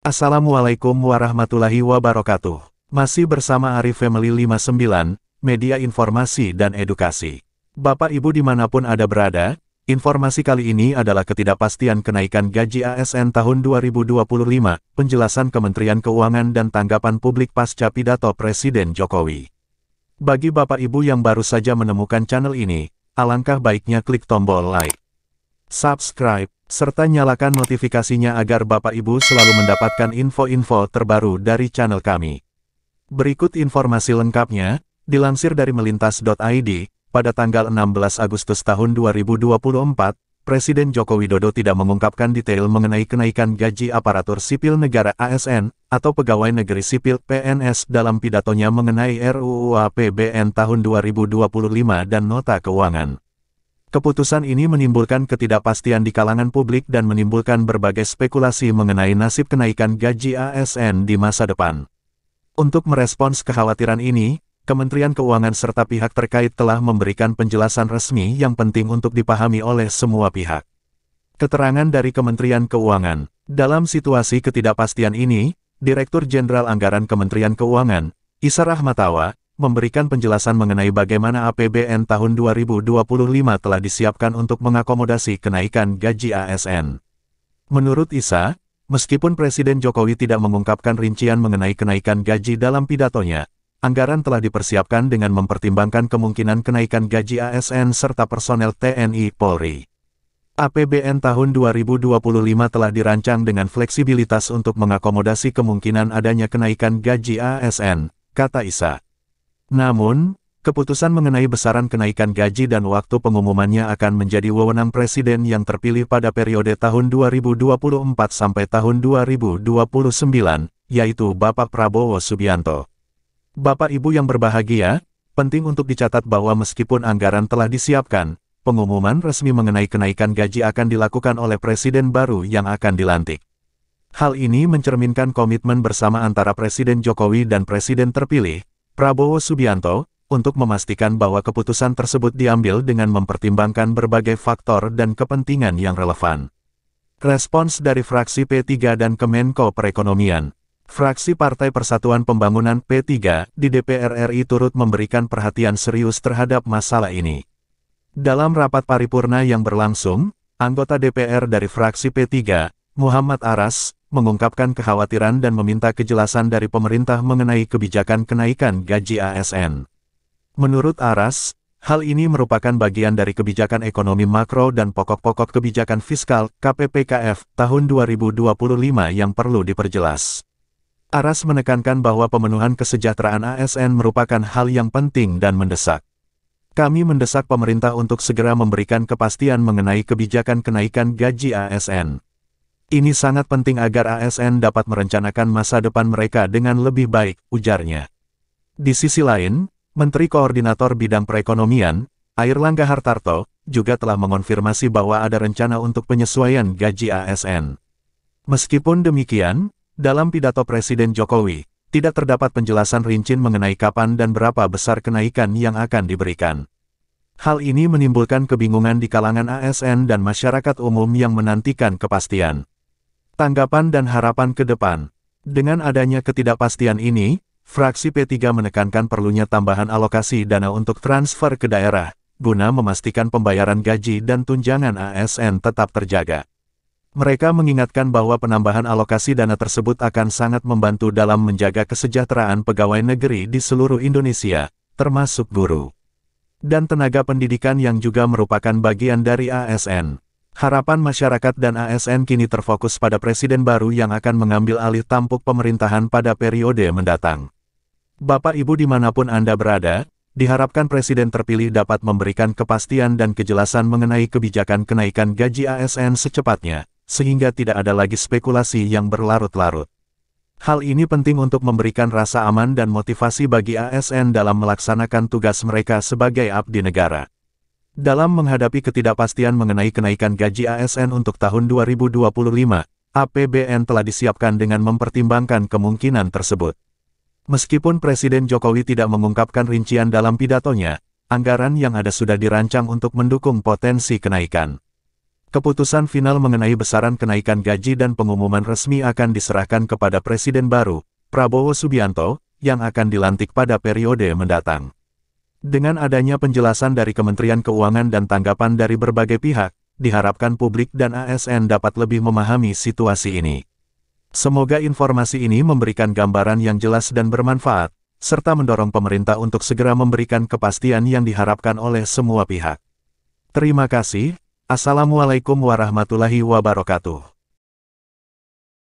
Assalamualaikum warahmatullahi wabarakatuh. Masih bersama Arif Family 59, media informasi dan edukasi. Bapak Ibu dimanapun Anda berada, informasi kali ini adalah ketidakpastian kenaikan gaji ASN tahun 2025, penjelasan Kementerian Keuangan dan tanggapan publik pasca pidato Presiden Jokowi. Bagi Bapak Ibu yang baru saja menemukan channel ini, alangkah baiknya klik tombol like, subscribe, serta nyalakan notifikasinya agar Bapak Ibu selalu mendapatkan info-info terbaru dari channel kami. Berikut informasi lengkapnya, dilansir dari melintas.id, pada tanggal 16 Agustus tahun 2024, Presiden Joko Widodo tidak mengungkapkan detail mengenai kenaikan gaji aparatur sipil negara ASN, atau pegawai negeri sipil PNS dalam pidatonya mengenai RUU APBN tahun 2025 dan Nota Keuangan. Keputusan ini menimbulkan ketidakpastian di kalangan publik dan menimbulkan berbagai spekulasi mengenai nasib kenaikan gaji ASN di masa depan. Untuk merespons kekhawatiran ini, Kementerian Keuangan serta pihak terkait telah memberikan penjelasan resmi yang penting untuk dipahami oleh semua pihak. Keterangan dari Kementerian Keuangan, dalam situasi ketidakpastian ini, Direktur Jenderal Anggaran Kementerian Keuangan, Isa Rahmatawa, memberikan penjelasan mengenai bagaimana APBN tahun 2025 telah disiapkan untuk mengakomodasi kenaikan gaji ASN. Menurut Isa, meskipun Presiden Jokowi tidak mengungkapkan rincian mengenai kenaikan gaji dalam pidatonya, anggaran telah dipersiapkan dengan mempertimbangkan kemungkinan kenaikan gaji ASN serta personel TNI Polri. APBN tahun 2025 telah dirancang dengan fleksibilitas untuk mengakomodasi kemungkinan adanya kenaikan gaji ASN, kata Isa. Namun, keputusan mengenai besaran kenaikan gaji dan waktu pengumumannya akan menjadi wewenang Presiden yang terpilih pada periode tahun 2024 sampai tahun 2029, yaitu Bapak Prabowo Subianto. Bapak Ibu yang berbahagia, penting untuk dicatat bahwa meskipun anggaran telah disiapkan, pengumuman resmi mengenai kenaikan gaji akan dilakukan oleh Presiden baru yang akan dilantik. Hal ini mencerminkan komitmen bersama antara Presiden Jokowi dan Presiden terpilih, Prabowo Subianto, untuk memastikan bahwa keputusan tersebut diambil dengan mempertimbangkan berbagai faktor dan kepentingan yang relevan. Respons dari fraksi P3 dan Kemenko Perekonomian. Fraksi Partai Persatuan Pembangunan P3 di DPR RI turut memberikan perhatian serius terhadap masalah ini. Dalam rapat paripurna yang berlangsung, anggota DPR dari fraksi P3, Muhammad Aras, mengungkapkan kekhawatiran dan meminta kejelasan dari pemerintah mengenai kebijakan kenaikan gaji ASN. Menurut Aras, hal ini merupakan bagian dari kebijakan ekonomi makro dan pokok-pokok kebijakan fiskal KPPKF tahun 2025 yang perlu diperjelas. Aras menekankan bahwa pemenuhan kesejahteraan ASN merupakan hal yang penting dan mendesak. Kami mendesak pemerintah untuk segera memberikan kepastian mengenai kebijakan kenaikan gaji ASN. Ini sangat penting agar ASN dapat merencanakan masa depan mereka dengan lebih baik, ujarnya. Di sisi lain, Menteri Koordinator Bidang Perekonomian, Airlangga Hartarto, juga telah mengonfirmasi bahwa ada rencana untuk penyesuaian gaji ASN. Meskipun demikian, dalam pidato Presiden Jokowi, tidak terdapat penjelasan rinci mengenai kapan dan berapa besar kenaikan yang akan diberikan. Hal ini menimbulkan kebingungan di kalangan ASN dan masyarakat umum yang menantikan kepastian. Tanggapan dan harapan ke depan. Dengan adanya ketidakpastian ini, fraksi P3 menekankan perlunya tambahan alokasi dana untuk transfer ke daerah, guna memastikan pembayaran gaji dan tunjangan ASN tetap terjaga. Mereka mengingatkan bahwa penambahan alokasi dana tersebut akan sangat membantu dalam menjaga kesejahteraan pegawai negeri di seluruh Indonesia, termasuk guru dan tenaga pendidikan yang juga merupakan bagian dari ASN. Harapan masyarakat dan ASN kini terfokus pada Presiden baru yang akan mengambil alih tampuk pemerintahan pada periode mendatang. Bapak Ibu dimanapun Anda berada, diharapkan Presiden terpilih dapat memberikan kepastian dan kejelasan mengenai kebijakan kenaikan gaji ASN secepatnya, sehingga tidak ada lagi spekulasi yang berlarut-larut. Hal ini penting untuk memberikan rasa aman dan motivasi bagi ASN dalam melaksanakan tugas mereka sebagai abdi negara. Dalam menghadapi ketidakpastian mengenai kenaikan gaji ASN untuk tahun 2025, APBN telah disiapkan dengan mempertimbangkan kemungkinan tersebut. Meskipun Presiden Jokowi tidak mengungkapkan rincian dalam pidatonya, anggaran yang ada sudah dirancang untuk mendukung potensi kenaikan. Keputusan final mengenai besaran kenaikan gaji dan pengumuman resmi akan diserahkan kepada Presiden baru, Prabowo Subianto, yang akan dilantik pada periode mendatang. Dengan adanya penjelasan dari Kementerian Keuangan dan tanggapan dari berbagai pihak, diharapkan publik dan ASN dapat lebih memahami situasi ini. Semoga informasi ini memberikan gambaran yang jelas dan bermanfaat, serta mendorong pemerintah untuk segera memberikan kepastian yang diharapkan oleh semua pihak. Terima kasih. Assalamualaikum warahmatullahi wabarakatuh.